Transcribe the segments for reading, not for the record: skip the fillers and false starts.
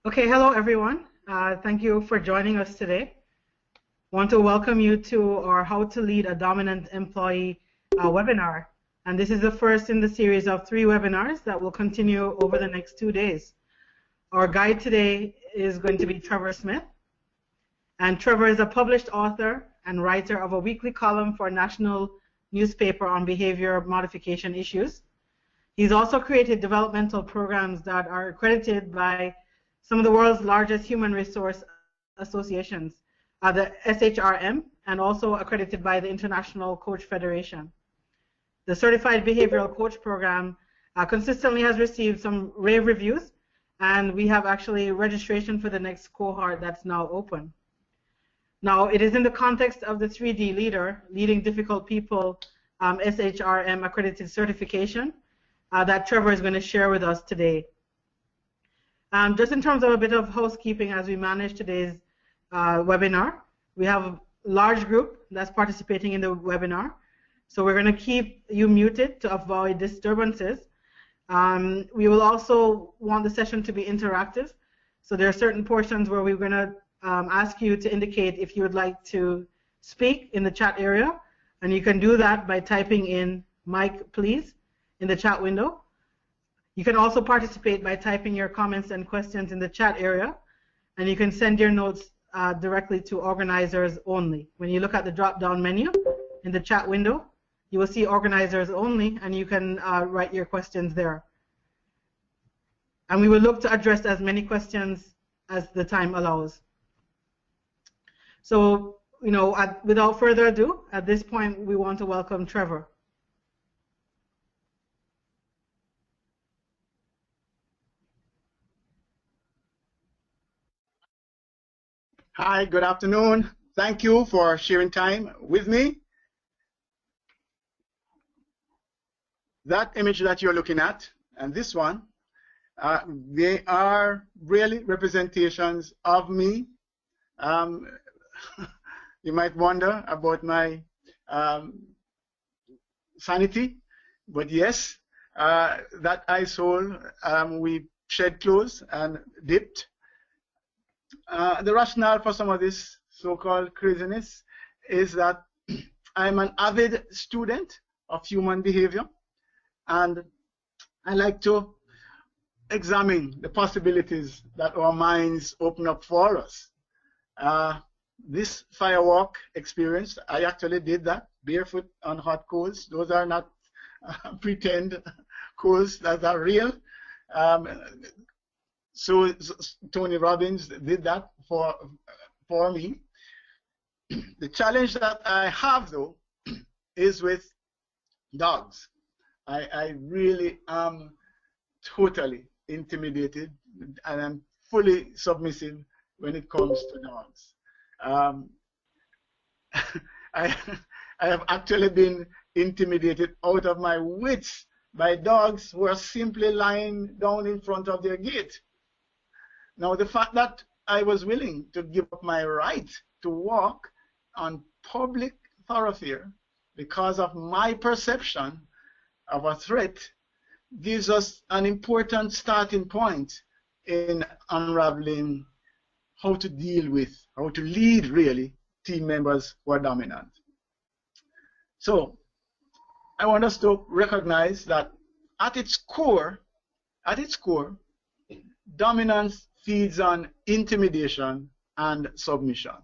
Okay, hello everyone. Thank you for joining us today. Want to welcome you to our How to Lead a Dominant Employee webinar. And this is the first in the series of 3 webinars that will continue over the next 2 days. Our guide today is going to be Trevor Smith. And Trevor is a published author and writer of a weekly column for a national newspaper on behavior modification issues. He's also created developmental programs that are accredited by some of the world's largest human resource associations, the SHRM, and also accredited by the International Coach Federation. The Certified Behavioral Coach Program consistently has received some rave reviews, and we have actually registration for the next cohort that's now open. Now, it is in the context of the 3D Leader, Leading Difficult People SHRM accredited certification that Trevor is going to share with us today. Just in terms of a bit of housekeeping as we manage today's webinar, we have a large group that's participating in the webinar. So we're going to keep you muted to avoid disturbances. We will also want the session to be interactive. So there are certain portions where we're going to ask you to indicate if you would like to speak in the chat area. And you can do that by typing in "mic, please" in the chat window. You can also participate by typing your comments and questions in the chat area, and you can send your notes directly to organizers only. When you look at the drop-down menu in the chat window, you will see organizers only, and you can write your questions there. And we will look to address as many questions as the time allows. So, without further ado, at this point, we want to welcome Trevor. Hi, good afternoon. Thank you for sharing time with me. That image that you're looking at and this one, they are really representations of me. You might wonder about my sanity, but yes, that ice hole, we shed clothes and dipped. The rationale for some of this so-called craziness is that I'm an avid student of human behavior, and I like to examine the possibilities that our minds open up for us. This firewalk experience, I actually did that barefoot on hot coals. Those are not pretend coals, that are real. So Tony Robbins did that for me. The challenge that I have, though, is with dogs. I really am totally intimidated, and I'm fully submissive when it comes to dogs. I have actually been intimidated out of my wits by dogs who are simply lying down in front of their gate. Now, the fact that I was willing to give up my right to walk on public thoroughfare because of my perception of a threat gives us an important starting point in unraveling how to deal with, how to lead, really, team members who are dominant. So, I want us to recognize that at its core, dominance feeds on intimidation and submission.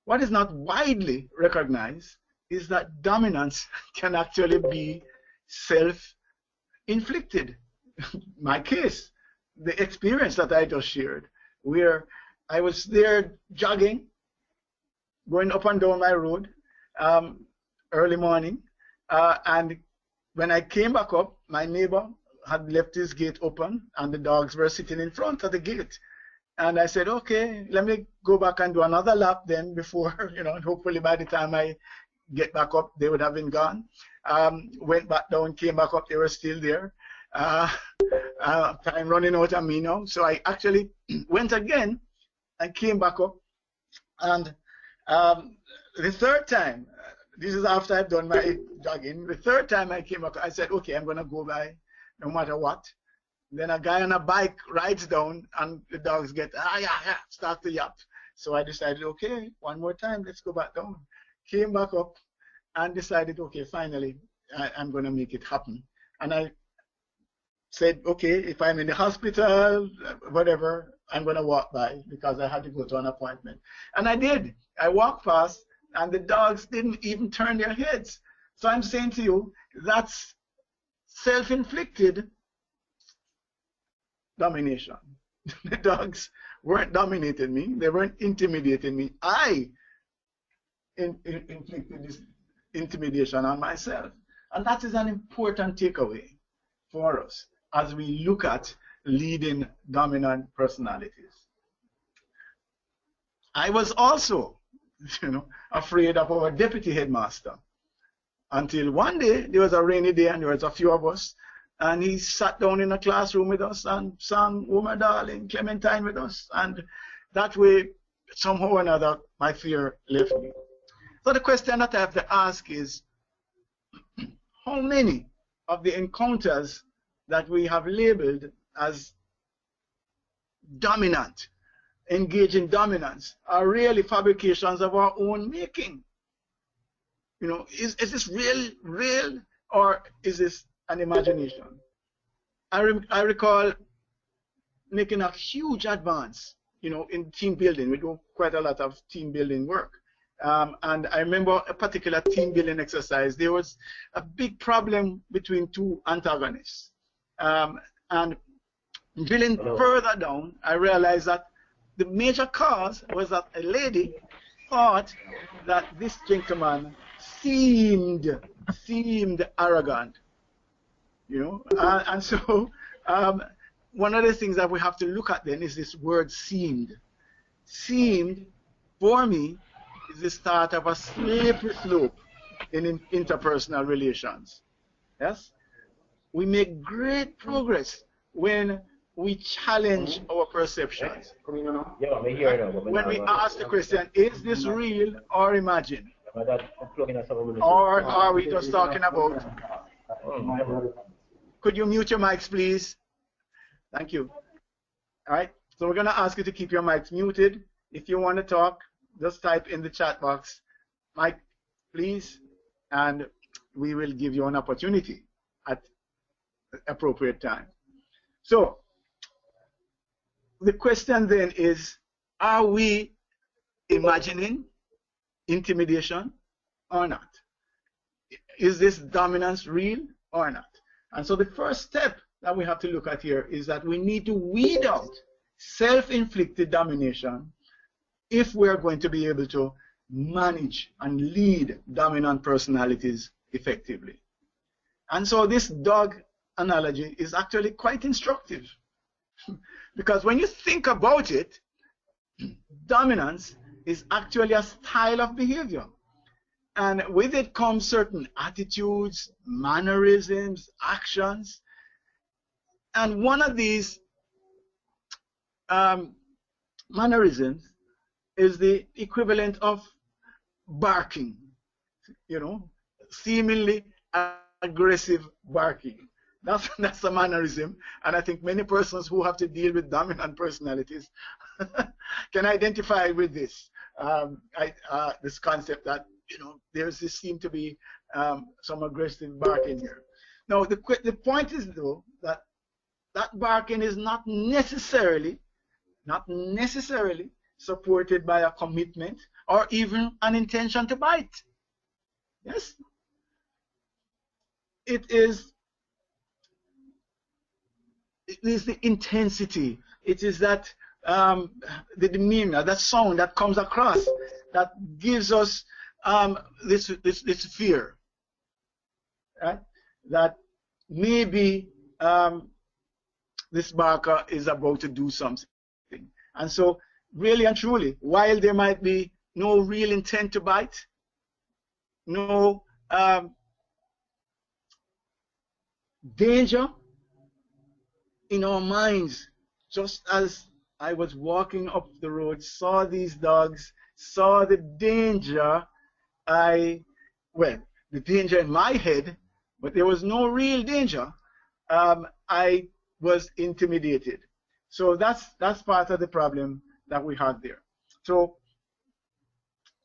What is not widely recognized is that dominance can actually be self-inflicted. My case, the experience that I just shared, where I was there jogging, going up and down my road early morning, and when I came back up, my neighbor had left his gate open and the dogs were sitting in front of the gate. And I said, okay, let me go back and do another lap then before, hopefully by the time I get back up, they would have been gone. Went back down, came back up, they were still there. Time running out on me now. So I actually went again and came back up. And the third time, this is after I've done my jogging, the third time I came back, I said, okay, I'm going to go by no matter what. Then a guy on a bike rides down, and the dogs get, yeah, start to yap. So I decided, okay, one more time, let's go back down. Came back up and decided, okay, finally, I'm going to make it happen. And I said, okay, if I'm in the hospital, whatever, I'm going to walk by because I had to go to an appointment. And I did. I walked past, and the dogs didn't even turn their heads. So I'm saying to you, that's self-inflicted domination. The dogs weren't dominating me. They weren't intimidating me. I inflicted this intimidation on myself. And that is an important takeaway for us as we look at leading dominant personalities. I was also, afraid of our deputy headmaster until one day, there was a rainy day and there was a few of us, and he sat down in a classroom with us and sang "Oh My Darling Clementine" with us, and that way, somehow or another, my fear left me. So the question that I have to ask is, how many of the encounters that we have labeled as dominant, engage in dominance, are really fabrications of our own making? Is this real, or is this an imagination? I recall making a huge advance, in team building. We do quite a lot of team building work. And I remember a particular team building exercise. There was a big problem between two antagonists. And drilling further down, I realized that the major cause was that a lady thought that this gentleman seemed arrogant, and so one of the things that we have to look at then is this word seemed. Seemed, for me, is the start of a slippery slope in interpersonal relations. Yes? We make great progress when we challenge our perceptions. When we ask the question, is this real or imagined? Or are we just talking about... Could you mute your mics, please? Thank you. All right, so we're going to ask you to keep your mics muted. If you want to talk, just type in the chat box, "Mike, please," and we will give you an opportunity at the appropriate time. So the question then is, are we imagining intimidation or not? Is this dominance real or not? And so the first step that we have to look at here is that we need to weed out self-inflicted domination if we're going to be able to manage and lead dominant personalities effectively. And so this dog analogy is actually quite instructive. Because when you think about it, dominance is actually a style of behavior. And with it comes certain attitudes, mannerisms, actions. And one of these mannerisms is the equivalent of barking, seemingly aggressive barking. That's a mannerism, and I think many persons who have to deal with dominant personalities can identify with this. This concept that there's this seem to be some aggressive barking here. Now the point is though that barking is not necessarily supported by a commitment or even an intention to bite. Yes, it is the intensity. It is that the demeanor, that sound that comes across that gives us this fear, right? That maybe this barker is about to do something. And so, really and truly, while there might be no real intent to bite, no danger in our minds, just as I was walking up the road, saw these dogs, saw the danger, the danger in my head, but there was no real danger. I was intimidated. So that's part of the problem that we have there. So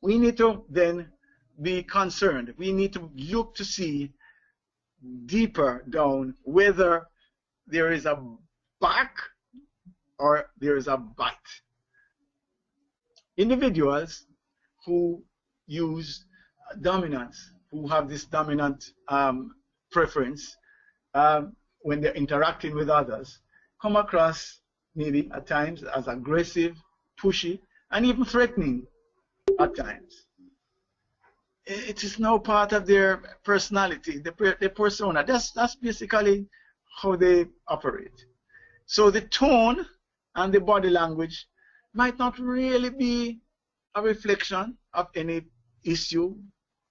we need to then be concerned. We need to look to see deeper down whether there is a back or there is a bite. Individuals who use dominance, who have this dominant preference when they're interacting with others, come across maybe at times as aggressive, pushy, and even threatening at times. It is now part of their personality, their persona. That's basically how they operate. So the tone and the body language might not really be a reflection of any issue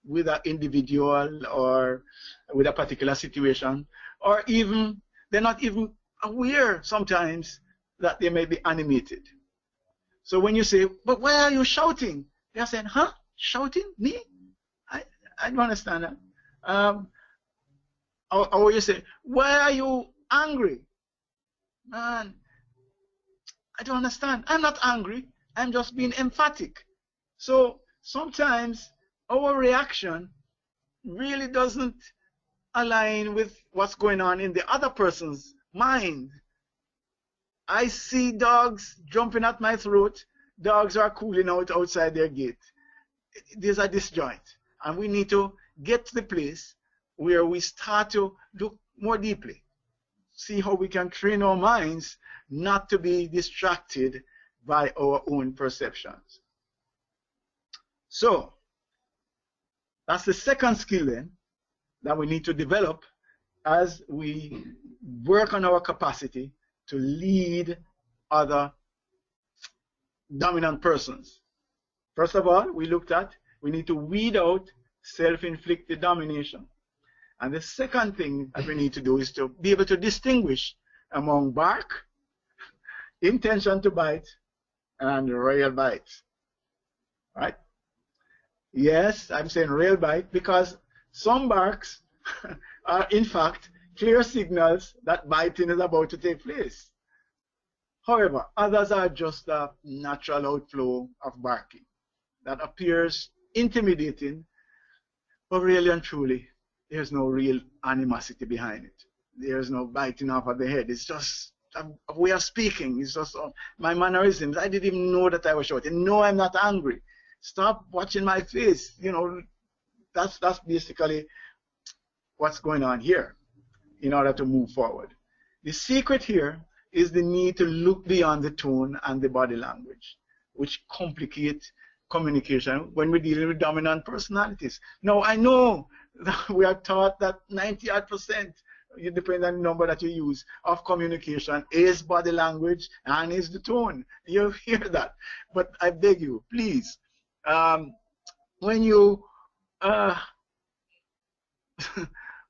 with an individual or with a particular situation, or even they're not even aware sometimes that they may be animated. So when you say, but why are you shouting? They're saying, huh? Shouting? Me? I don't understand that. Or you say, why are you angry? Man, I don't understand. I'm not angry. I'm just being emphatic. So sometimes our reaction really doesn't align with what's going on in the other person's mind. I see dogs jumping at my throat. Dogs are cooling out outside their gate. There's a disjoint. And we need to get to the place where we start to look more deeply. See how we can train our minds not to be distracted by our own perceptions. So, that's the second skill then that we need to develop as we work on our capacity to lead other dominant persons. First of all, we looked at we need to weed out self-inflicted domination. And the second thing that we need to do is to be able to distinguish among bark, intention to bite, and real bite. Right? Yes, I'm saying real bite because some barks are in fact clear signals that biting is about to take place. However, others are just a natural outflow of barking that appears intimidating, but really and truly, there's no real animosity behind it. There's no biting off of the head. It's just a way of speaking. It's just my mannerisms. I didn't even know that I was shouting. No, I'm not angry. Stop watching my face. You know, that's basically what's going on here in order to move forward. The secret here is the need to look beyond the tone and the body language, which complicate communication when we're dealing with dominant personalities. Now, I know that we are taught that 90%, depending on the number that you use, of communication is body language and is the tone. You hear that. But I beg you, please, when you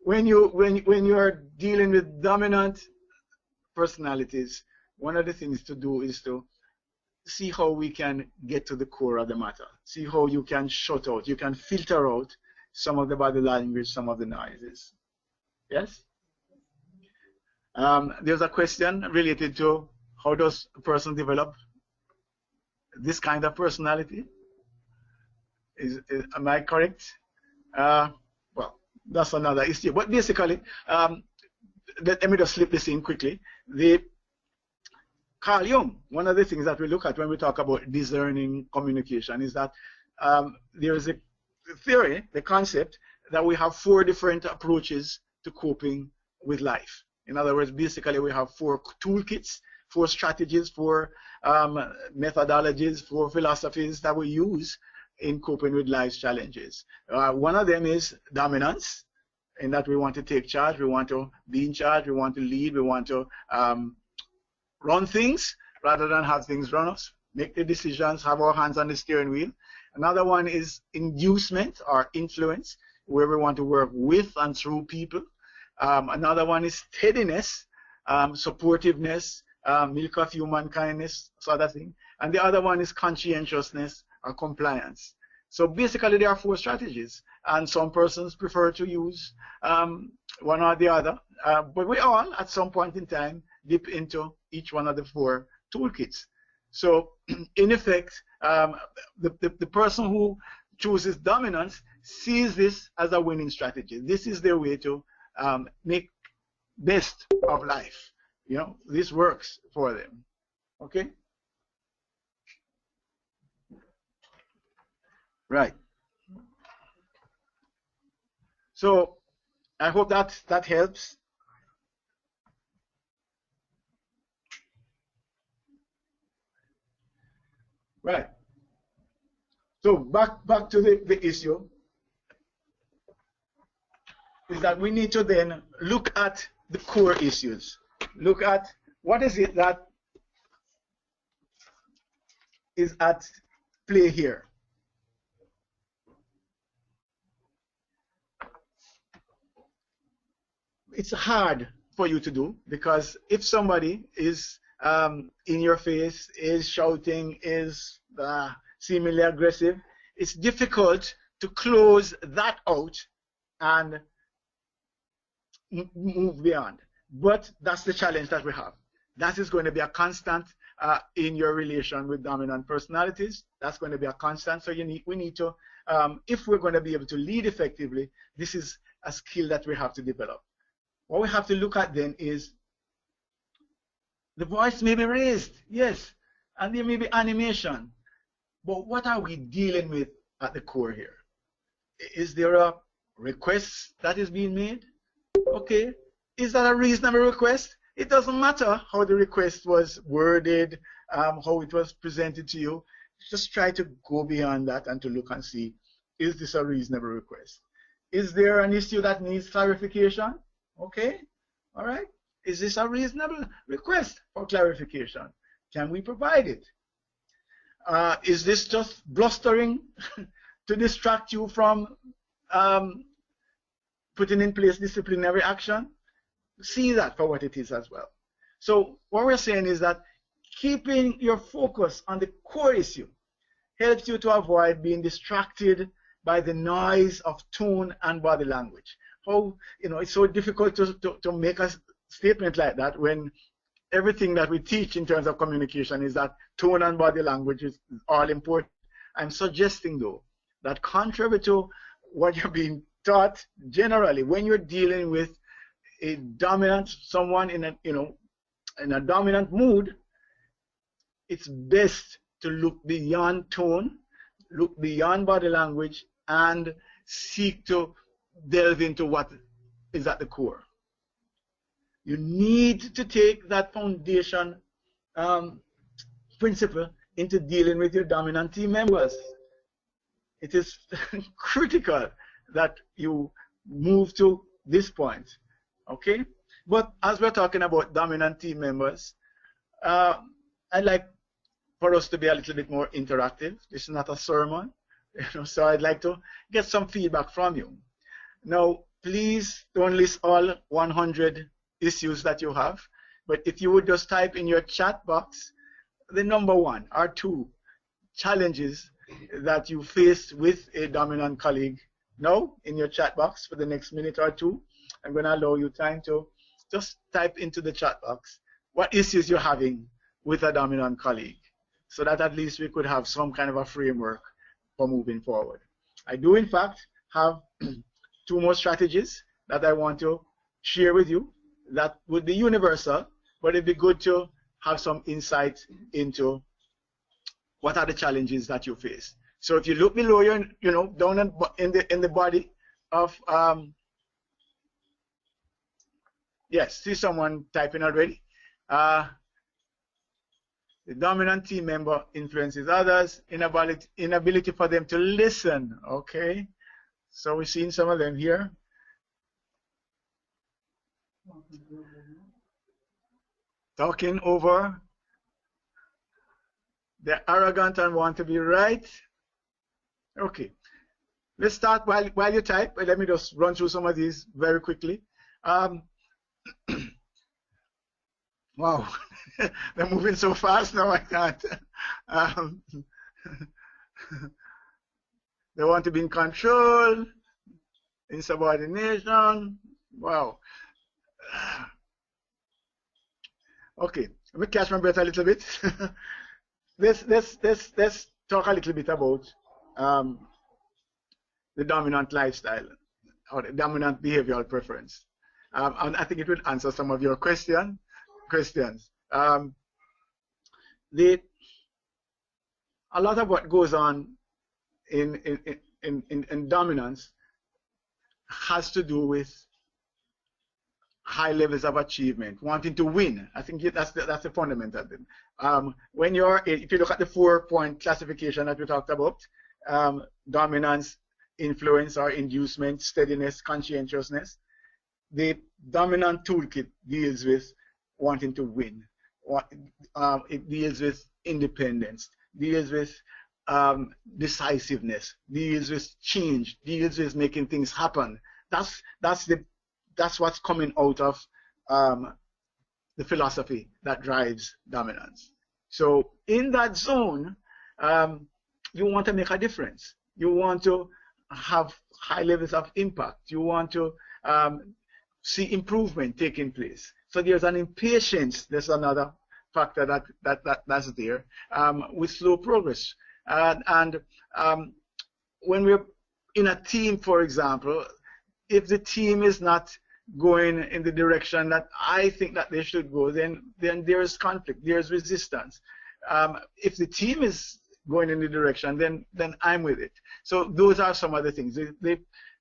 when you are dealing with dominant personalities, one of the things to do is to see how we can get to the core of the matter. See how you can shut out, you can filter out some of the body language, some of the noises. Yes? There's a question related to how does a person develop this kind of personality? Am I correct? Well, that's another issue. But basically, let me just slip this in quickly. Carl Jung, one of the things that we look at when we talk about discerning communication is that there is a theory, the concept, that we have 4 different approaches to coping with life. In other words, basically we have 4 toolkits, 4 strategies, 4 methodologies, 4 philosophies that we use in coping with life's challenges. One of them is dominance, in that we want to take charge, we want to be in charge, we want to lead, we want to run things rather than have things run us, make the decisions, have our hands on the steering wheel. Another one is inducement or influence, where we want to work with and through people. Another one is steadiness, supportiveness, milk of human kindness, sort of thing. And the other one is conscientiousness or compliance. So basically there are 4 strategies, and some persons prefer to use one or the other, but we all at some point in time dip into each one of the 4 toolkits. So in effect, the person who chooses dominance sees this as a winning strategy. This is their way to make best of life. You know, this works for them. Okay? Right. So I hope that helps. Right. So back to the issue is that we need to then look at the core issues. Look at what is it that is at play here. It's hard for you to do because if somebody is in your face, is shouting, is seemingly aggressive, it's difficult to close that out and move beyond. But that's the challenge that we have. That is going to be a constant in your relation with dominant personalities. That's going to be a constant. So we need to, if we're going to be able to lead effectively, this is a skill that we have to develop. What we have to look at then is the voice may be raised, yes, and there may be animation. But what are we dealing with at the core here? Is there a request that is being made? Okay. Is that a reasonable request? It doesn't matter how the request was worded, how it was presented to you. Just try to go beyond that and to look and see, is this a reasonable request? Is there an issue that needs clarification? Okay. All right. Is this a reasonable request for clarification? Can we provide it? Is this just blustering to distract you from putting in place disciplinary action? See that for what it is as well. So what we're saying is that keeping your focus on the core issue helps you to avoid being distracted by the noise of tone and body language. How, you know, it's so difficult to make a statement like that when everything that we teach in terms of communication is that tone and body language is all important. I'm suggesting, though, that contrary to what you're being taught generally, when you're dealing with a dominant, someone in a dominant mood, it's best to look beyond tone, look beyond body language, and seek to delve into what is at the core. You need to take that foundation principle into dealing with your dominant team members. It is critical that you move to this point, okay? But as we're talking about dominant team members, I'd like for us to be a little bit more interactive. This is not a sermon, so I'd like to get some feedback from you. Now, please don't list all 100 issues that you have, but if you would just type in your chat box the number 1 or 2 challenges that you faced with a dominant colleague now in your chat box for the next minute or 2. I'm going to allow you time to just type into the chat box what issues you're having with a dominant colleague, so that at least we could have some kind of a framework for moving forward. I do, in fact, have 2 more strategies that I want to share with you that would be universal, but it'd be good to have some insight into what are the challenges that you face. So if you look below your, down in the body of, yes, see someone typing already. The dominant team member influences others, inability for them to listen, okay? So we're seeing some of them here. Talking over. They're arrogant and want to be right. Okay. Let's start while you type. Let me just run through some of these very quickly. Wow, they're moving so fast now I can't. They want to be in control, insubordination. Wow. Okay, let me catch my breath a little bit. Let's talk a little bit about the dominant lifestyle or the dominant behavioral preference. And I think it will answer some of your questions. A lot of what goes on in dominance has to do with high levels of achievement, wanting to win. I think that's the fundamental thing. If you look at the 4-point classification that we talked about, dominance, influence or inducement, steadiness, conscientiousness, the dominant toolkit deals with wanting to win. It deals with independence, deals with decisiveness, deals with change, deals with making things happen. That's what's coming out of the philosophy that drives dominance. So in that zone, you want to make a difference. You want to have high levels of impact. You want to see improvement taking place. So there's an impatience. There's another factor that's there with slow progress. And when we're in a team, for example, if the team is not going in the direction that I think that they should go, then there's conflict, there's resistance. If the team is going in the direction, then I'm with it. So those are some of the things. The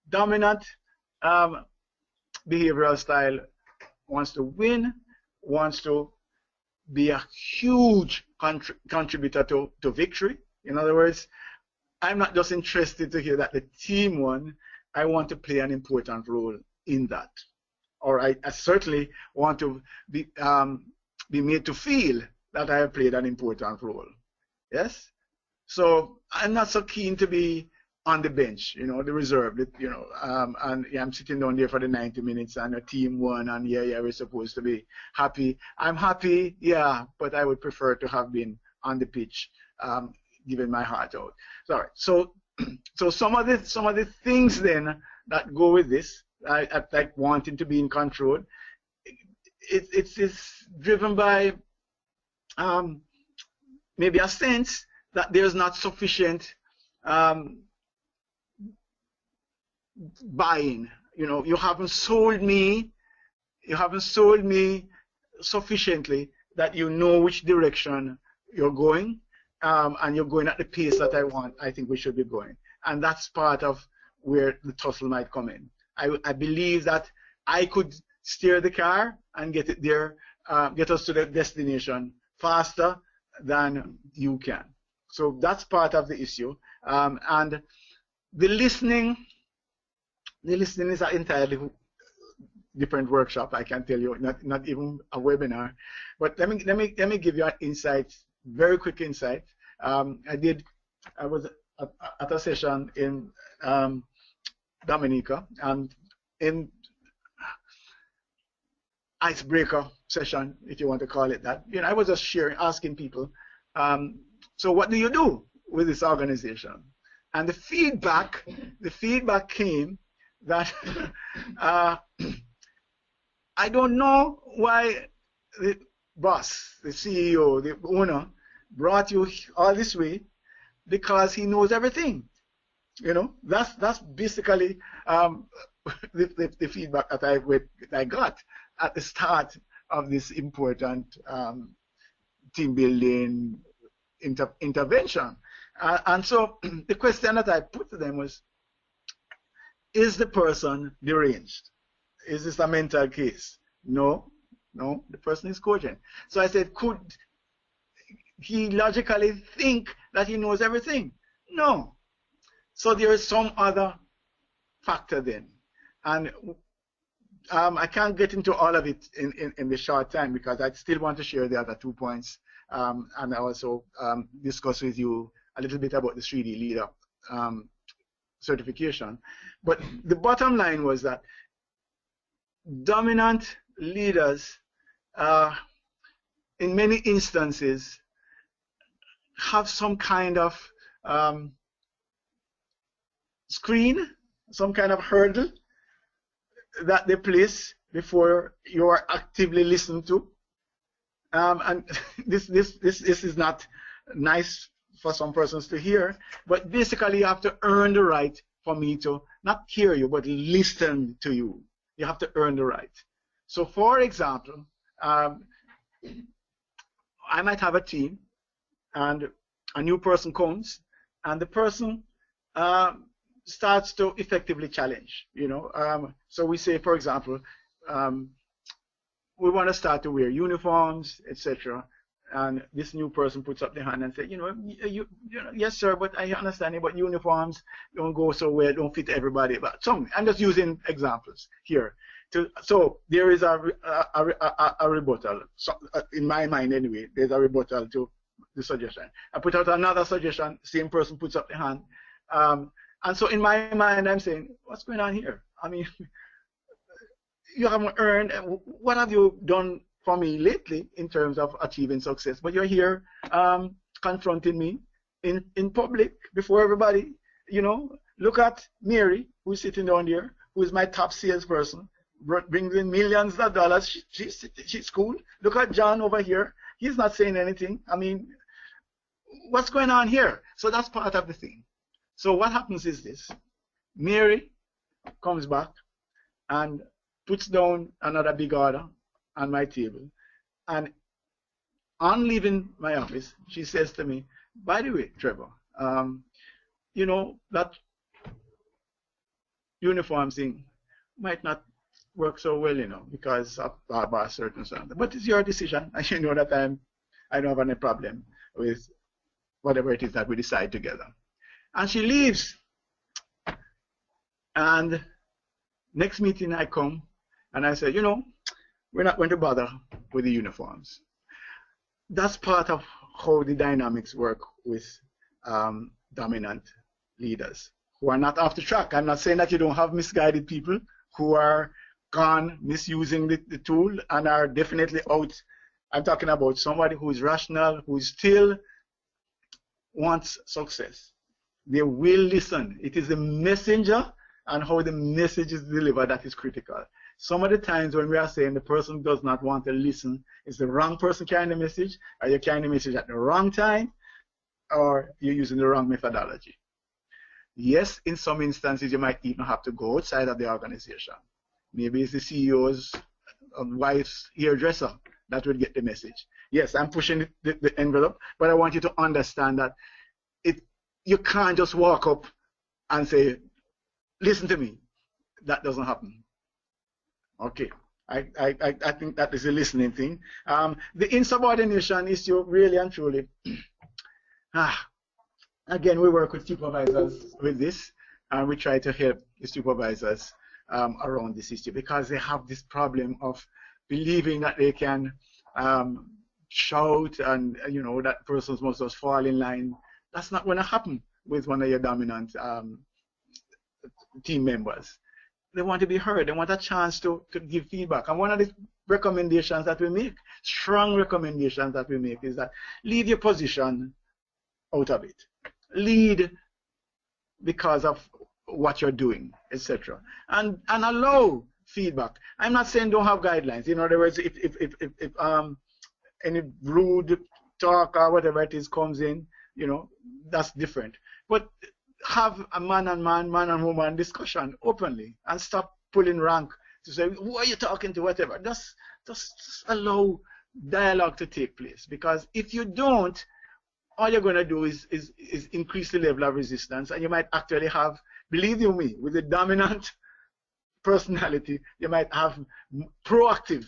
dominant behavioral style wants to win, wants to be a huge contributor to victory. In other words, I'm not just interested to hear that the team won. I want to play an important role in that. Or I certainly want to be made to feel that I have played an important role. Yes? So I'm not so keen to be on the bench, the reserve, and I'm sitting down there for the 90 minutes and a team won and yeah, we're supposed to be happy. I'm happy, yeah, but I would prefer to have been on the pitch, giving my heart out. Sorry. So some of the things then that go with this, like wanting to be in control, it's driven by maybe a sense that there's not sufficient buy-in. You haven't sold me sufficiently that you know which direction you're going, and you're going at the pace that I think we should be going. And that's part of where the tussle might come in. I believe that I could steer the car and get it there, get us to the destination faster than you can. So that's part of the issue. And the listening is an entirely different workshop. I can tell you, not even a webinar. But let me give you an insight, very quick insight. I was at a session in Dominica, and in icebreaker session, if you want to call it that, I was just asking people, so what do you do with this organization? And the feedback came that I don't know why the boss, the CEO, the owner brought you all this way, because he knows everything. That's basically the feedback that I got at the start of this important team building intervention. And so the question that I put to them was, is the person deranged? Is this a mental case? No, the person is cogent. So I said, could he logically think that he knows everything? No. So there is some other factor then. And I can't get into all of it in the short time, because I still want to share the other 2 points, and also discuss with you a little bit about the 3D leader certification. But the bottom line was that dominant leaders, in many instances, have some kind of screen, some kind of hurdle that they place before you are actively listened to. And this is not nice for some persons to hear, but basically you have to earn the right for me to not hear you, but listen to you. You have to earn the right. So for example, I might have a team, and a new person comes, and the person starts to effectively challenge, you know. So we say, for example, we want to start to wear uniforms, etc. And this new person puts up their hand and says, you know, yes, sir, but I understand it, but uniforms don't go so well, don't fit everybody. But I'm just using examples here. So there is a rebuttal. So, in my mind, anyway, there's a rebuttal to the suggestion. I put out another suggestion. Same person puts up the hand, and so in my mind, I'm saying, what's going on here? I mean, you haven't earned. What have you done for me lately in terms of achieving success? But you're here confronting me in public before everybody. You know, look at Mary, who's sitting down there, who is my top salesperson, brings in millions of dollars. She's cool. Look at John over here. He's not saying anything. I mean, what's going on here? So that's part of the thing. So what happens is this. Mary comes back and puts down another big order on my table. And on leaving my office, she says to me, by the way, Trevor, you know, that uniform thing might not work so well, you know, because of our certain something. But it's your decision. And you know that I don't have any problem with whatever it is that we decide together. And she leaves. And next meeting I come and I say, you know, we're not going to bother with the uniforms. That's part of how the dynamics work with dominant leaders who are not off the track. I'm not saying that you don't have misguided people who are gone misusing the tool and are definitely out. I'm talking about somebody who is rational, who still wants success. They will listen. It is the messenger and how the message is delivered that is critical. Some of the times when we are saying the person does not want to listen, it's the wrong person carrying the message, or you're carrying the message at the wrong time, or you're using the wrong methodology. Yes, in some instances you might even have to go outside of the organization. Maybe it's the CEO's wife's hairdresser that will get the message. Yes, I'm pushing the envelope, but I want you to understand that you can't just walk up and say, listen to me. That doesn't happen. Okay, I think that is a listening thing. The insubordination issue, really and truly. Again, we work with supervisors with this, and we try to help the supervisors around this issue because they have this problem of believing that they can shout and, you know, that person must just fall in line. That's not going to happen with one of your dominant team members. They want to be heard. They want a chance to give feedback. And one of the recommendations that we make, strong recommendations that we make, is that leave your position out of it. Lead because of what you're doing, etc. And allow feedback. I'm not saying don't have guidelines. In other words, if any rude talk or whatever it is comes in, you know, that's different. But have a man and woman discussion openly and stop pulling rank to say, who are you talking to, whatever. Just allow dialogue to take place, because if you don't, all you're going to do is increase the level of resistance, and you might actually have, believe you me, with a dominant personality, you might have proactive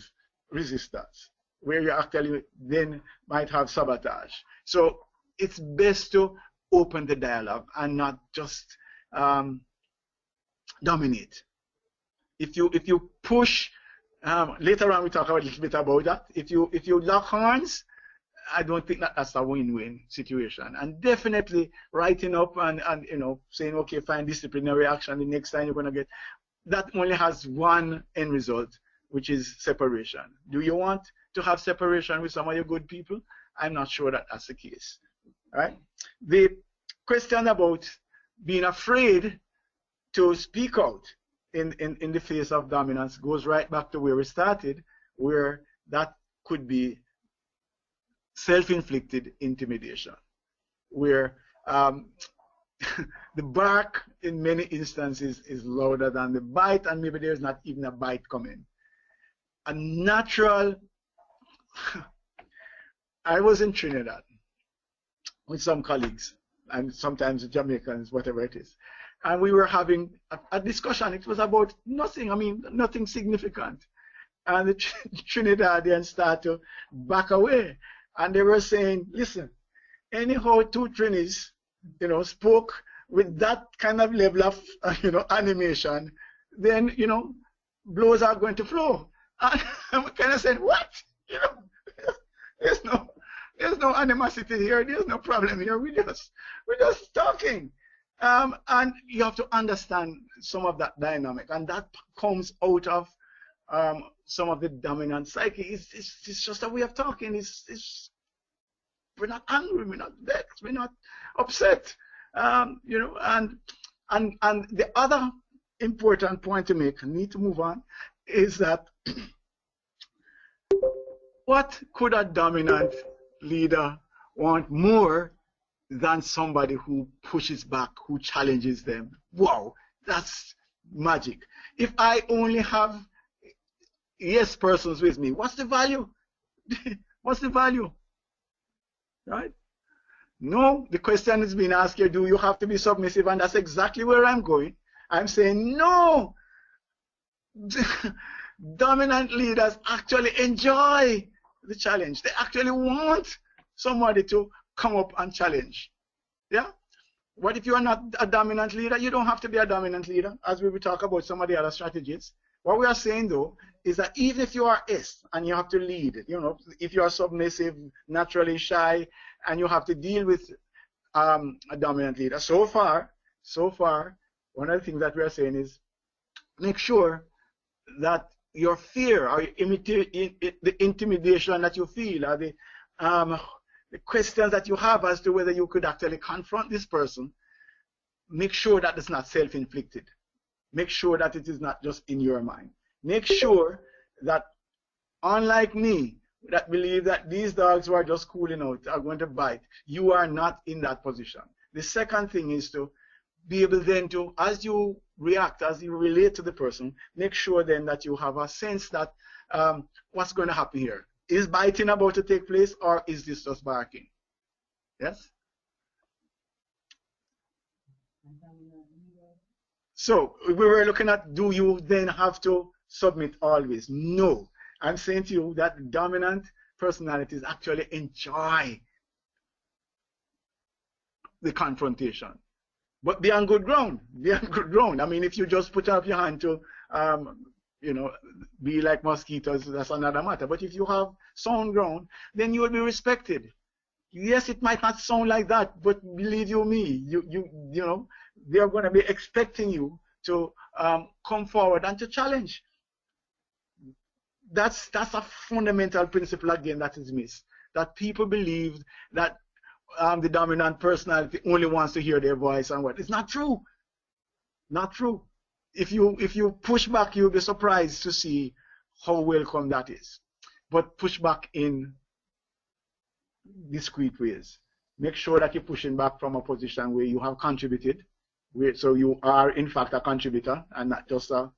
resistance, where you actually then might have sabotage. So it's best to open the dialogue and not just dominate. If you push, later on we talk a little bit about that. If you lock horns, I don't think that's a win-win situation. And definitely writing up and you know, saying, okay, fine, disciplinary action the next time you're going to get, that only has one end result, which is separation. Do you want to have separation with some of your good people? I'm not sure that that's the case. Right? The question about being afraid to speak out in the face of dominance goes right back to where we started, where that could be self-inflicted intimidation, where the bark in many instances is louder than the bite, and maybe there's not even a bite coming. A natural, I was in Trinidad with some colleagues, and sometimes Jamaicans, whatever it is, and we were having a discussion. It was about nothing, I mean, nothing significant. And the Trinidadians started to back away, and they were saying, listen, anyhow two Trinis, you know, spoke with that kind of level of, you know, animation, then, you know, blows are going to flow. And I kind of said, what? You know, there's no animosity here. There's no problem here. We're just talking. And you have to understand some of that dynamic, and that comes out of some of the dominant psyche. It's just a way of talking. We're not angry, we're not vexed, we're not upset. You know, and the other important point to make, I need to move on, is that what could a dominant leader want more than somebody who pushes back, who challenges them? Wow, that's magic. If I only have yes persons with me, what's the value? What's the value? Right? No, the question is being asked here, do you have to be submissive? And that's exactly where I'm going. I'm saying no. Dominant leaders actually enjoy the challenge. They actually want somebody to come up and challenge. Yeah? What if you are not a dominant leader? You don't have to be a dominant leader, as we will talk about some of the other strategies. What we are saying, though, is that even if you are S and you have to lead, you know, if you are submissive, naturally shy, and you have to deal with a dominant leader, so far, one of the things that we are saying is make sure that your fear or the intimidation that you feel, or the questions that you have as to whether you could actually confront this person, make sure that it's not self-inflicted. Make sure that it is not just in your mind. Make sure that, unlike me, that believe that these dogs who are just cooling out are going to bite, you are not in that position. The second thing is to be able then to, as you react, as you relate to the person, make sure then that you have a sense that what's going to happen here. Is biting about to take place, or is this just barking? Yes? So we were looking at, do you then have to submit always? No. I'm saying to you that dominant personalities actually enjoy the confrontation. But be on good ground. Be on good ground. I mean, if you just put up your hand to, you know, be like mosquitoes, that's another matter. But if you have sound ground, then you will be respected. Yes, it might not sound like that, but believe you me, you know, they are going to be expecting you to come forward and to challenge. That's a fundamental principle again that is missed. That people believe that the dominant personality only wants to hear their voice and what. It's not true. Not true. If you push back, you'll be surprised to see how welcome that is. But push back in discreet ways. Make sure that you're pushing back from a position where you have contributed, so you are in fact a contributor and not just a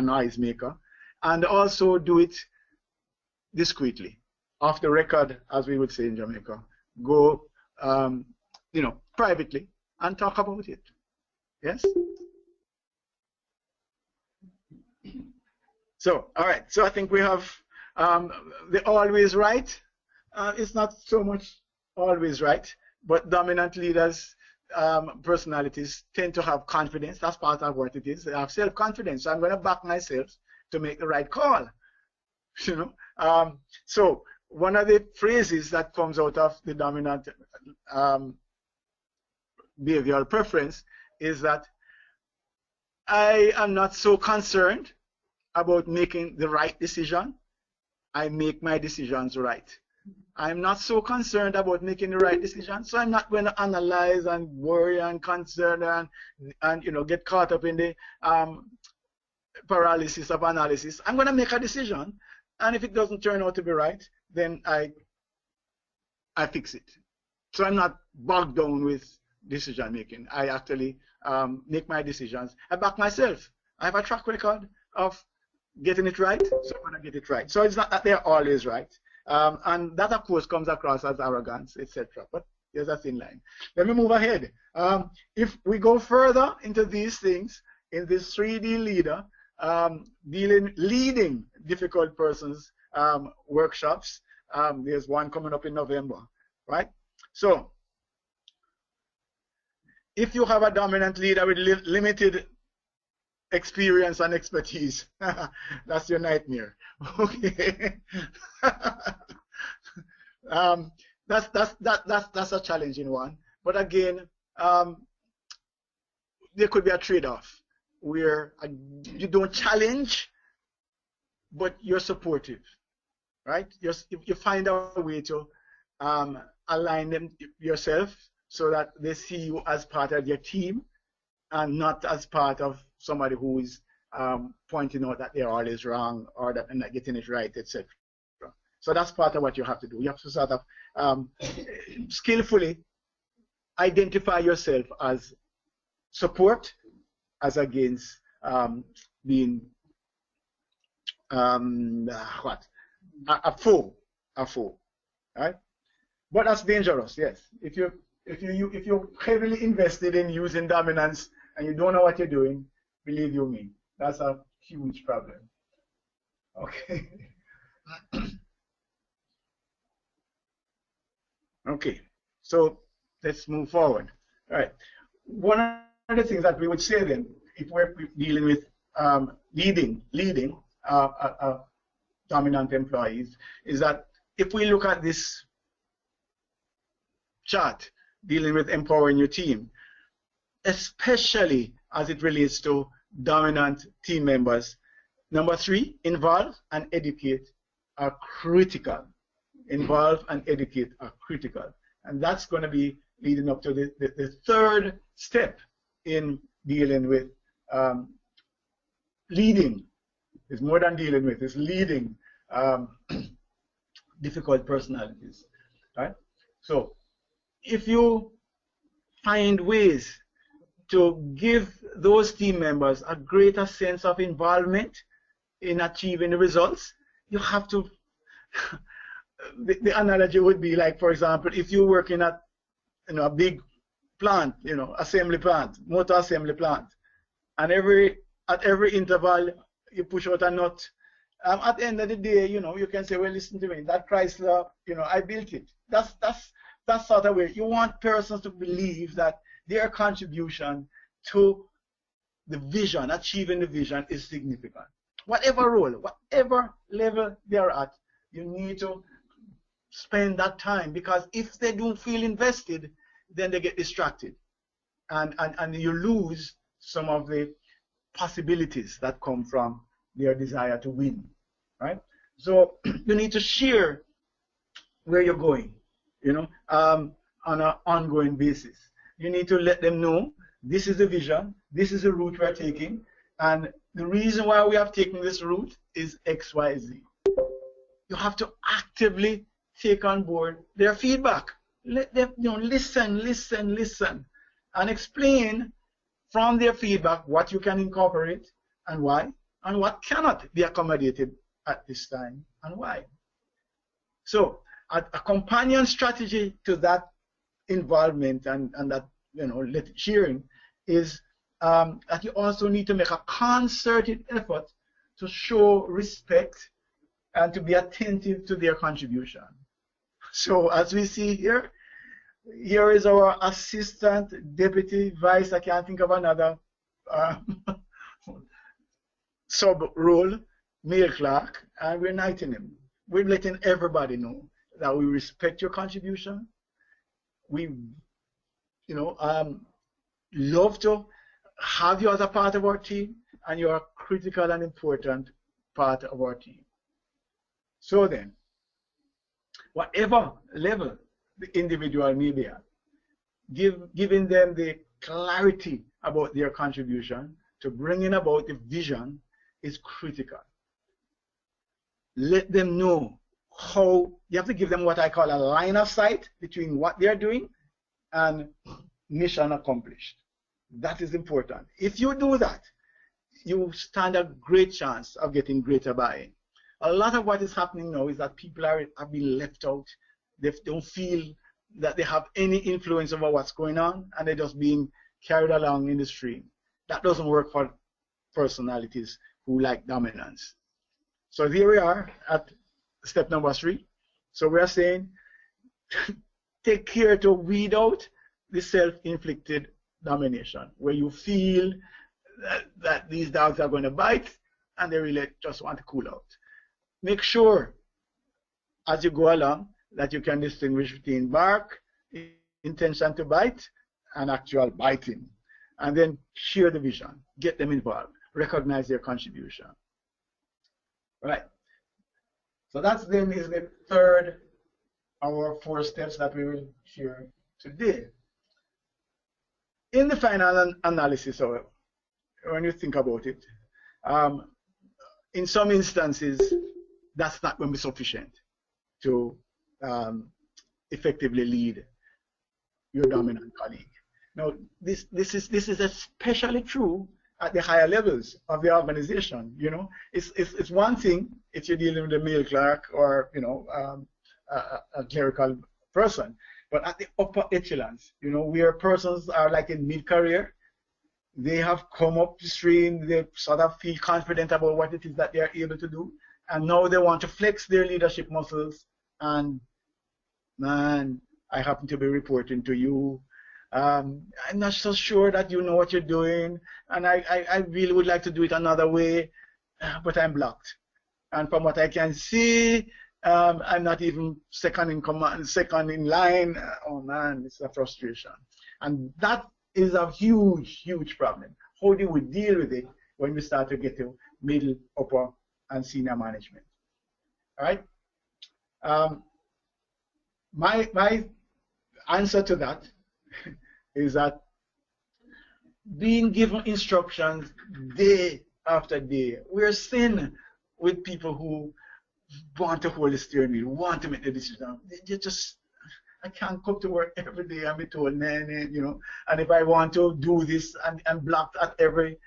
noise maker. And also do it discreetly, off the record, as we would say in Jamaica. Go, you know, privately and talk about it. Yes. So, all right. So I think we have the always right. It's not so much always right, but dominant leaders, personalities tend to have confidence. That's part of what it is. They have self-confidence. So I'm going to back myself to make the right call. You know. So one of the phrases that comes out of the dominant behavioral preference is that I am not so concerned about making the right decision. I make my decisions right. I'm not so concerned about making the right decision, so I'm not going to analyze and worry and concern and you know, get caught up in the paralysis of analysis. I'm going to make a decision, and if it doesn't turn out to be right, then I I fix it. So I'm not bogged down with decision making. I actually make my decisions. I back myself. I have a track record of getting it right, so I'm going to get it right. So it's not that they're always right. And that, of course, comes across as arrogance, etc. But there's a thin line. Let me move ahead. If we go further into these things, in this 3D leader, leading difficult persons workshops, there's one coming up in November, right? So if you have a dominant leader with limited experience and expertise, that's your nightmare. Okay. That's a challenging one. But again, there could be a trade-off where you don't challenge, but you're supportive, right? You find a way to align them yourself so that they see you as part of your team and not as part of somebody who is pointing out that they're always wrong or that they're not getting it right, etc. So that's part of what you have to do. You have to sort of skillfully identify yourself as support as against being a foe, right? But that's dangerous, yes. If you're heavily invested in using dominance and you don't know what you're doing, believe you me, that's a huge problem. Okay. Okay, so let's move forward. All right. One of the things that we would say then, if we're dealing with leading dominant employees, is that if we look at this chart dealing with empowering your team, especially as it relates to dominant team members, number 3, involve and educate are critical. Involve and educate are critical. And that's going to be leading up to the third step in dealing with leading. It's more than dealing with, it's leading difficult personalities, right? So if you find ways to give those team members a greater sense of involvement in achieving the results, you have to the analogy would be like, for example, if you're working at a big plant, assembly plant, motor assembly plant, and at every interval you push out a nut. At the end of the day, you can say, well, listen to me, that Chrysler, I built it. That's sort of way. You want persons to believe that their contribution to the vision, achieving the vision, is significant. Whatever role, whatever level they're at, you need to spend that time, because if they don't feel invested, then they get distracted, and you lose some of the possibilities that come from their desire to win, right? So you need to share where you're going, on an ongoing basis. You need to let them know this is the vision, this is the route we're taking, and the reason why we have taken this route is X, Y, Z. You have to actively take on board their feedback. Let them listen, and explain from their feedback what you can incorporate and why, and what cannot be accommodated at this time and why. So a companion strategy to that involvement and that sharing is that you also need to make a concerted effort to show respect and to be attentive to their contribution. So as we see here, here is our assistant, deputy, vice, I can't think of another sub-role, male clerk, and we're knighting him. We're letting everybody know that we respect your contribution. We, love to have you as a part of our team, and you're a critical and important part of our team. So then, whatever level the individual may be at, giving them the clarity about their contribution to bringing about the vision is critical. Let them know how you have to give them what I call a line of sight between what they're doing and mission accomplished. That is important. If you do that, you stand a great chance of getting greater buy-in. A lot of what is happening now is that people have been left out. They don't feel that they have any influence over what's going on, and they're just being carried along in the stream. That doesn't work for personalities who like dominance. So here we are at step number 3. So we are saying take care to weed out the self-inflicted domination, where you feel that these dogs are going to bite and they really just want to cool out. Make sure as you go along that you can distinguish between bark, intention to bite, and actual biting. And then share the vision, get them involved, recognize their contribution. Right. So that's then is the third of our 4 steps that we will share today. In the final analysis, however, when you think about it, in some instances, that's not going to be sufficient to effectively lead your dominant colleague. Now, this is especially true at the higher levels of the organization. You know, it's one thing if you're dealing with a male clerk or a clerical person, but at the upper echelons, you know, where persons are like in mid-career, they have come up the stream, they sort of feel confident about what it is that they are able to do, and now they want to flex their leadership muscles. And man, I happen to be reporting to you. I'm not so sure that you know what you're doing, and I really would like to do it another way, but I'm blocked. And from what I can see, I'm not even second in command, second in line. Oh man, it's a frustration. And that is a huge, huge problem. How do we deal with it when we start to get to middle, upper, and senior management? All right. My answer to that is that being given instructions day after day, we're seeing with people who want to hold the steering wheel, want to make the decision. They just, I can't come to work every day and be told, nah, you know, and if I want to do this, I'm blocked at every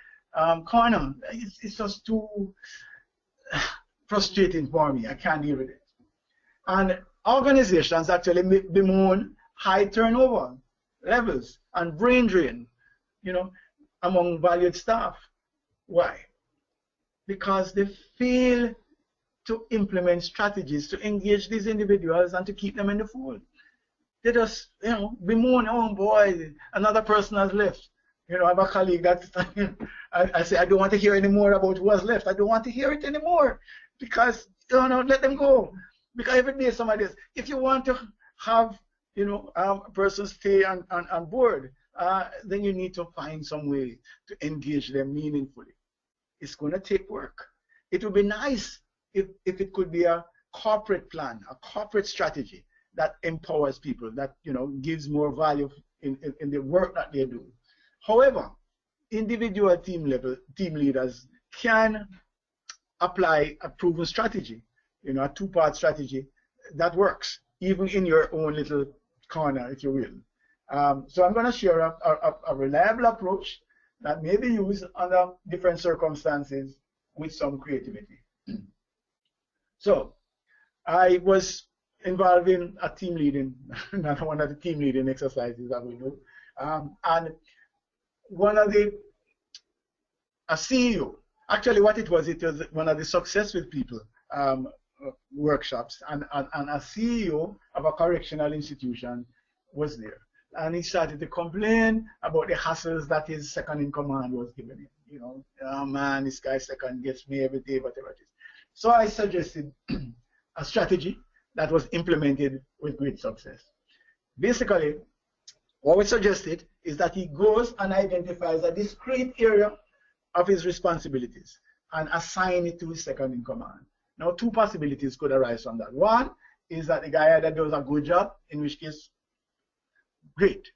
corner. It's just too frustrating for me. I can't deal with it. And organizations actually bemoan high turnover levels and brain drain, you know, among valued staff. Why? Because they fail to implement strategies to engage these individuals and to keep them in the fold. They just, you know, bemoan, oh boy, another person has left. You know, I have a colleague that I say, I don't want to hear any more about who has left. I don't want to hear it anymore because, you know, let them go. Because every day somebody says, if you want to have, you know, a person stay on board, then you need to find some way to engage them meaningfully. It's going to take work. It would be nice if it could be a corporate plan, a corporate strategy that empowers people, that, you know, gives more value in the work that they do. However, individual team leaders can apply a proven strategy, you know, a 2-part strategy that works, even in your own little corner, if you will. So I'm going to share a reliable approach that may be used under different circumstances with some creativity. So I was involved in a team leading, not one of the team leading exercises that we do. And one of a CEO, actually what it was one of the Success with People workshops, and a CEO of a correctional institution was there. And he started to complain about the hassles that his second in command was giving him. You know, oh man, this guy second gets me every day, whatever it is. So I suggested a strategy that was implemented with great success. Basically, what we suggested is that he goes and identifies a discrete area of his responsibilities and assign it to his second in command. Now, 2 possibilities could arise from that. One is that the guy either does a good job, in which case, great,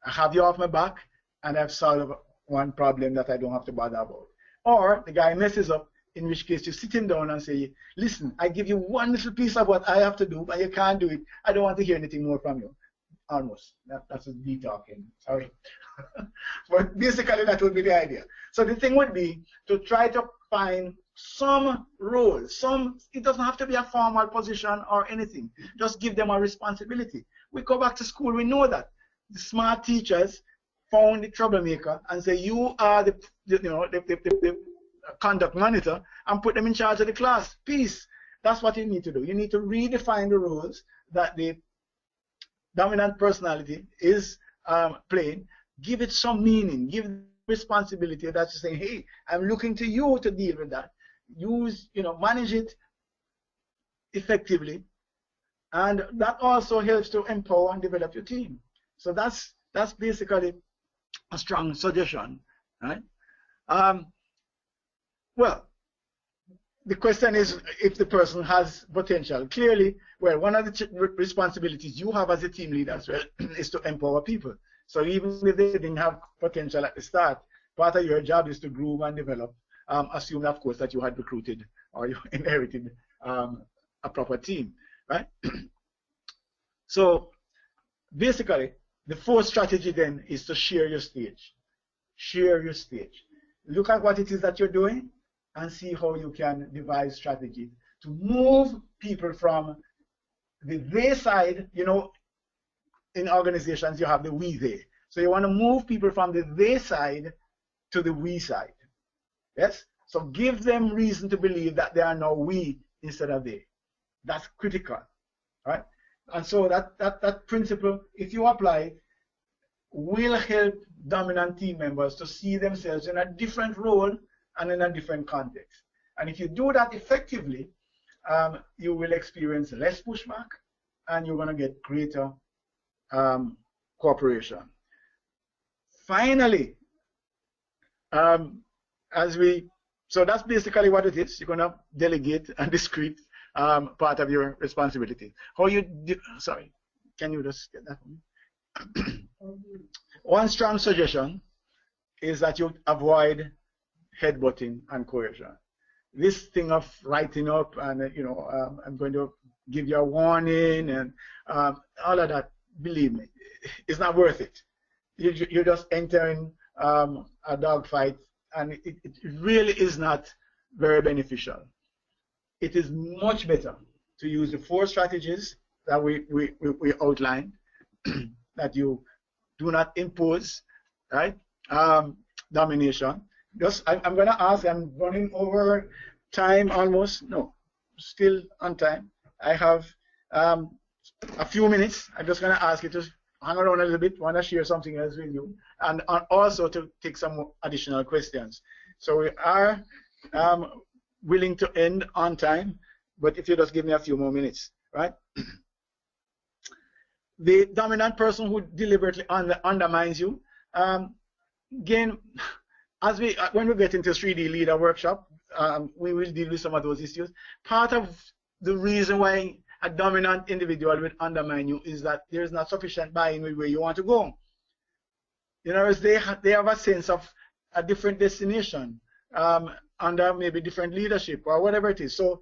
I have you off my back and I've solved one problem that I don't have to bother about. Or the guy messes up, in which case you sit him down and say, listen, I give you one little piece of what I have to do, but you can't do it. I don't want to hear anything more from you. Almost. That's a deep talking. Sorry. But basically, that would be the idea. So the thing would be to try to find some role, it doesn't have to be a formal position or anything. Just give them a responsibility. We go back to school, we know that. The smart teachers found the troublemaker and say, you are the conduct monitor, and put them in charge of the class. Peace. That's what you need to do. You need to redefine the roles that the dominant personality is playing. Give it some meaning. Give responsibility. That's to say, hey, I'm looking to you to deal with that. Manage it effectively, and that also helps to empower and develop your team. So that's basically a strong suggestion, right? Well, the question is if the person has potential. Clearly, well, one of the responsibilities you have as a team leader as well is to empower people. So even if they didn't have potential at the start, part of your job is to groom and develop, assuming, of course, that you had recruited or you inherited a proper team, right? So basically, the fourth strategy then is to share your stage. Share your stage. Look at what it is that you're doing and see how you can devise strategies to move people from the they side. In organizations you have the we they. So you want to move people from the they side to the we side. Yes? So give them reason to believe that they are now we instead of they. That's critical. Right? And so that principle, if you apply, will help dominant team members to see themselves in a different role and in a different context. And if you do that effectively, you will experience less pushback and you're going to get greater cooperation. Finally, so that's basically what it is. You're going to delegate a discrete part of your responsibility. Sorry, can you just get that for me? One strong suggestion is that you avoid headbutting and coercion. This thing of writing up and I'm going to give you a warning and all of that, believe me, it's not worth it. You're just entering a dogfight, and it really is not very beneficial. It is much better to use the 4 strategies that we outlined, that you do not impose, right? Domination. I'm going to ask, I'm running over time almost. No, still on time. I have a few minutes. I'm just going to ask you to hang around a little bit. I want to share something else with you, and also to take some additional questions. So we are willing to end on time, but if you just give me a few more minutes, right? The dominant person who deliberately undermines you, again, when we get into 3D leader workshop, we will deal with some of those issues. Part of the reason why a dominant individual will undermine you is that there is not sufficient buy-in with where you want to go. In other words, they have a sense of a different destination under maybe different leadership or whatever it is. So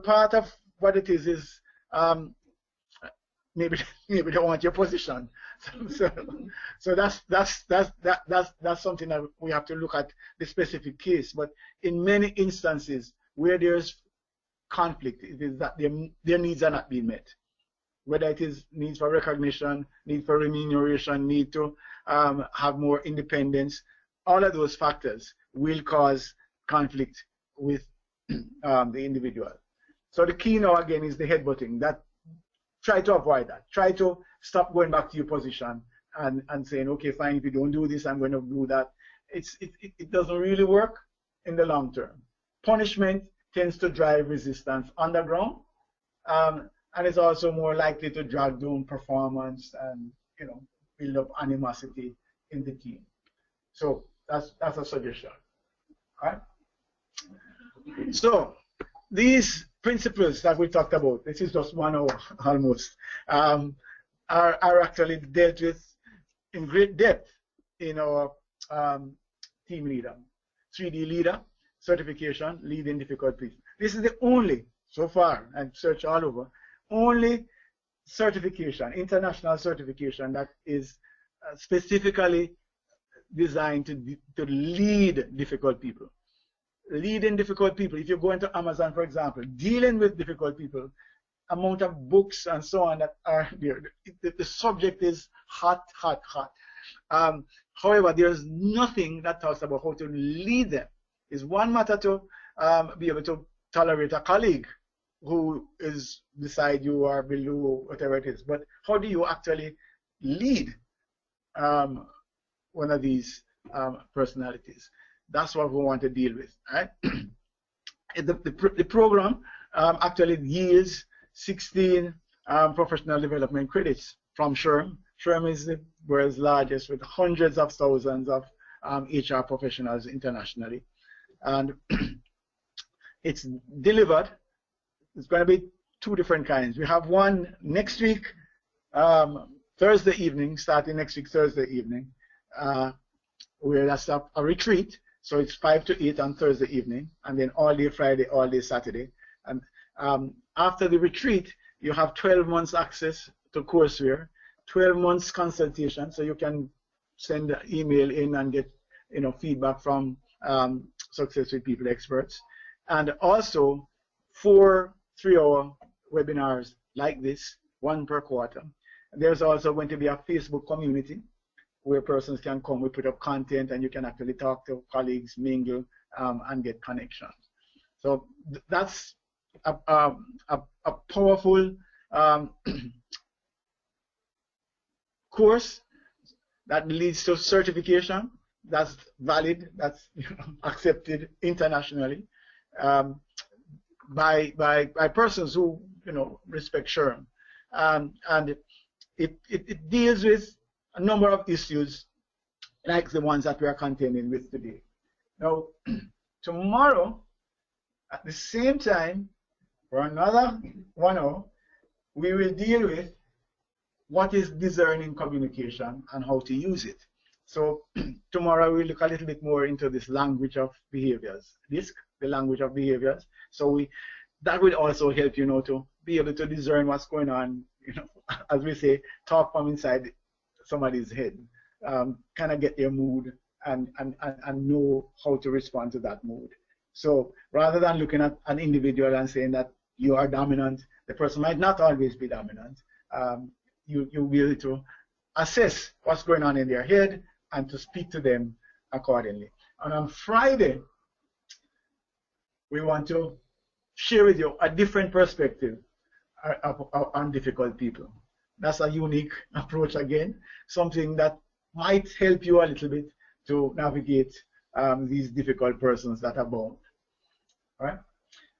part of what it is maybe they want your position. So that's something that we have to look at the specific case. But in many instances where there's conflict, it is that their needs are not being met. Whether it is needs for recognition, need for remuneration, need to have more independence, all of those factors will cause conflict with the individual. So the key now again is the headbutting. That try to avoid that. Try to stop going back to your position and saying, okay, fine, if you don't do this, I'm going to do that. It doesn't really work in the long term. Punishment tends to drive resistance underground, and it's also more likely to drag down performance and build up animosity in the team. So that's a suggestion. All right. So these principles that we talked about, this is just 1 hour almost, are actually dealt with in great depth in our team leader, 3D leader. certification, Lead in Difficult People. This is the only, so far, I've searched all over, only certification, international certification that is specifically designed to lead difficult people. Leading difficult people, if you go into Amazon, for example, dealing with difficult people, amount of books and so on that are there. The subject is hot, hot, hot. However, there's nothing that talks about how to lead them. It's one matter to be able to tolerate a colleague who is beside you or below, whatever it is. But how do you actually lead one of these personalities? That's what we want to deal with. Right? The program actually yields 16 professional development credits from SHRM. SHRM is the world's largest, with hundreds of thousands of HR professionals internationally. And it's delivered. It's going to be two different kinds. We have one next week, Thursday evening, starting next week Thursday evening, where that's a retreat. So it's 5 to 8 on Thursday evening, and then all day Friday, all day Saturday. And after the retreat, you have 12 months access to courseware, 12 months consultation, so you can send an email in and get feedback from Success with People experts, and also 4 3-hour webinars like this, one per quarter. There's also going to be a Facebook community where persons can come. We put up content, and you can actually talk to colleagues, mingle, and get connections. So that's a powerful course that leads to certification that's valid, that's accepted internationally by persons who respect SHRM, and it deals with a number of issues like the ones that we are contending with today. Now, tomorrow at the same time, for another 1 hour, we will deal with what is discerning communication and how to use it. So tomorrow we'll look a little bit more into this language of behaviors, DISC, the language of behaviors. So that will also help you to be able to discern what's going on, as we say, talk from inside somebody's head, kind of get their mood and know how to respond to that mood. So rather than looking at an individual and saying that you are dominant, the person might not always be dominant. You'll be able to assess what's going on in their head and to speak to them accordingly. And on Friday, we want to share with you a different perspective on difficult people. That's a unique approach again, something that might help you a little bit to navigate these difficult persons that are bound. All right?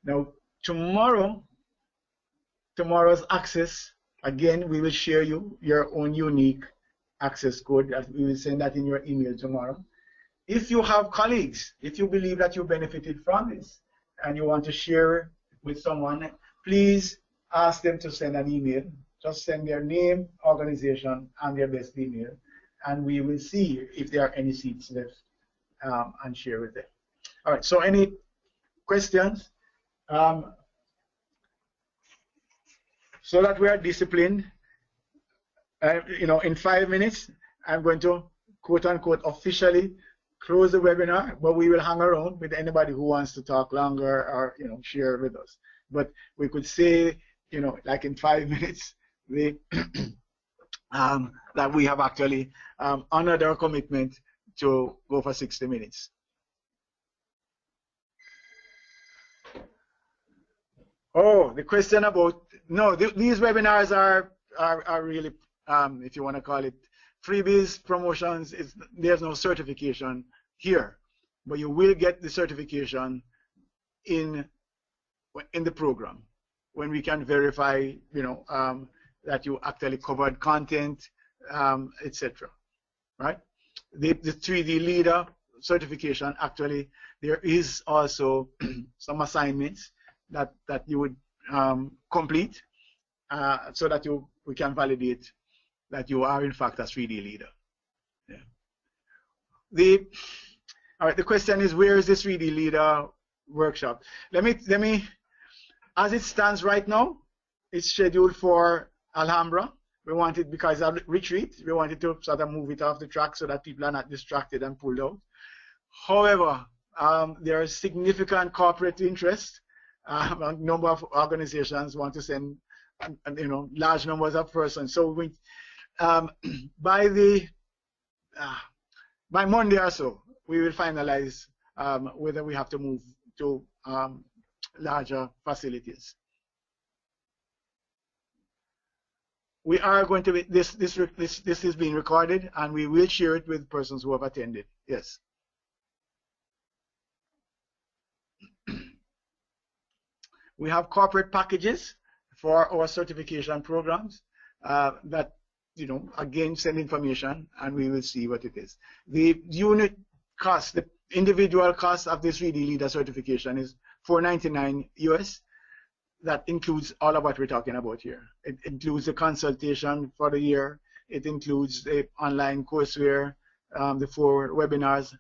Now, tomorrow's access, again, we will share you your own unique access code. We will send that in your email tomorrow. If you have colleagues, if you believe that you benefited from this and you want to share with someone, please ask them to send an email. Just send their name, organization, and their best email, and we will see if there are any seats left and share with them. All right, so any questions? So that we are disciplined, in 5 minutes, I'm going to, quote unquote, officially close the webinar, but we will hang around with anybody who wants to talk longer or, share with us. But we could say, like in 5 minutes, that we have actually honored our commitment to go for 60 minutes. Oh, the question about, no, these webinars are really, if you want to call it freebies, promotions. There's no certification here, but you will get the certification in the program when we can verify, that you actually covered content, etc. Right? The 3D leader certification, actually, there is also some assignments that you would complete so that we can validate that you are in fact a 3D leader. Yeah. All right, the question is, where is this 3D leader workshop. Let me, as it stands right now, it's scheduled for Alhambra. We want it because of retreat. We wanted to sort of move it off the track so that people are not distracted and pulled out. However, there is significant corporate interest. A number of organizations want to send, large numbers of persons. So we, by Monday or so, we will finalize whether we have to move to larger facilities. We are going to be, this is being recorded, and we will share it with persons who have attended. Yes. We have corporate packages for our certification programs that, again, send information, and we will see what it is. The unit cost, the individual cost of this 3D Leader certification is $499 US. That includes all of what we're talking about here. It includes the consultation for the year. It includes the online courseware, the 4 webinars,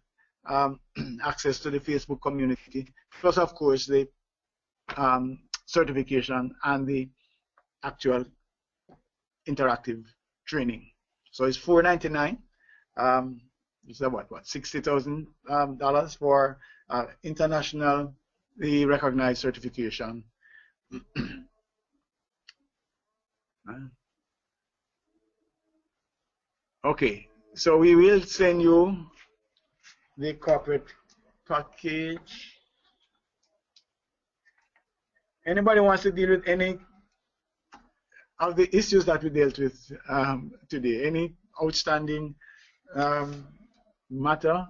access to the Facebook community, plus, of course, the certification and the actual interactive training. So it's $499. It's about what, $60,000 for internationally recognized certification. Okay, so we will send you the corporate package. Anybody wants to deal with any of the issues that we dealt with today? Any outstanding matter?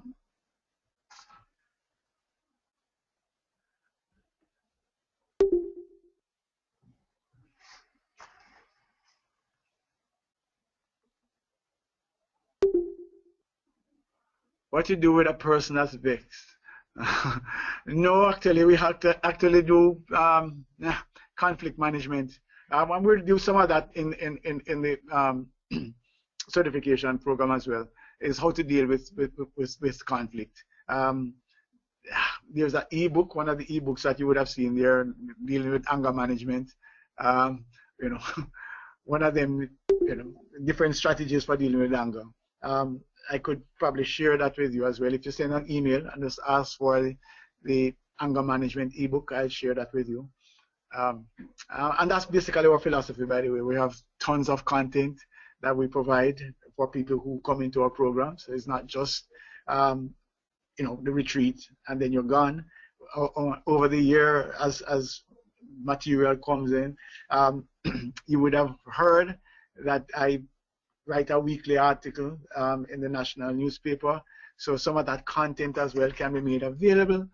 What you do with a person that's vexed? No, actually, we have to actually do conflict management. And we'll do some of that in the certification program as well. Is how to deal with conflict. There's an e-book, one of the e-books that you would have seen there, dealing with anger management. One of them, different strategies for dealing with anger. I could probably share that with you as well. If you send an email and just ask for the anger management ebook, I'll share that with you. And that's basically our philosophy, by the way. We have tons of content that we provide for people who come into our program. So it's not just, the retreat and then you're gone. Over the year, as material comes in, you would have heard that I write a weekly article in the national newspaper. So some of that content as well can be made available.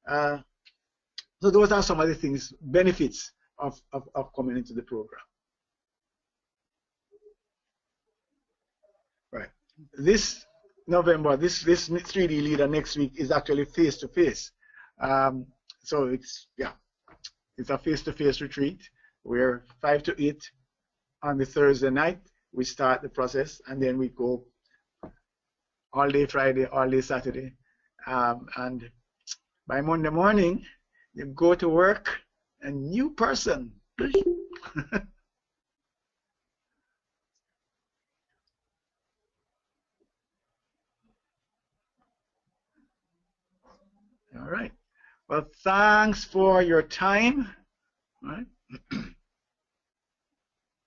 So those are some of the things, benefits of coming into the program. Right. This November, this 3D Leader next week is actually face-to-face. So it's a face-to-face retreat. We're 5 to 8 on the Thursday night. We start the process, and then we go all day Friday, all day Saturday, and by Monday morning, you go to work a new person. All right. Well, thanks for your time. All right.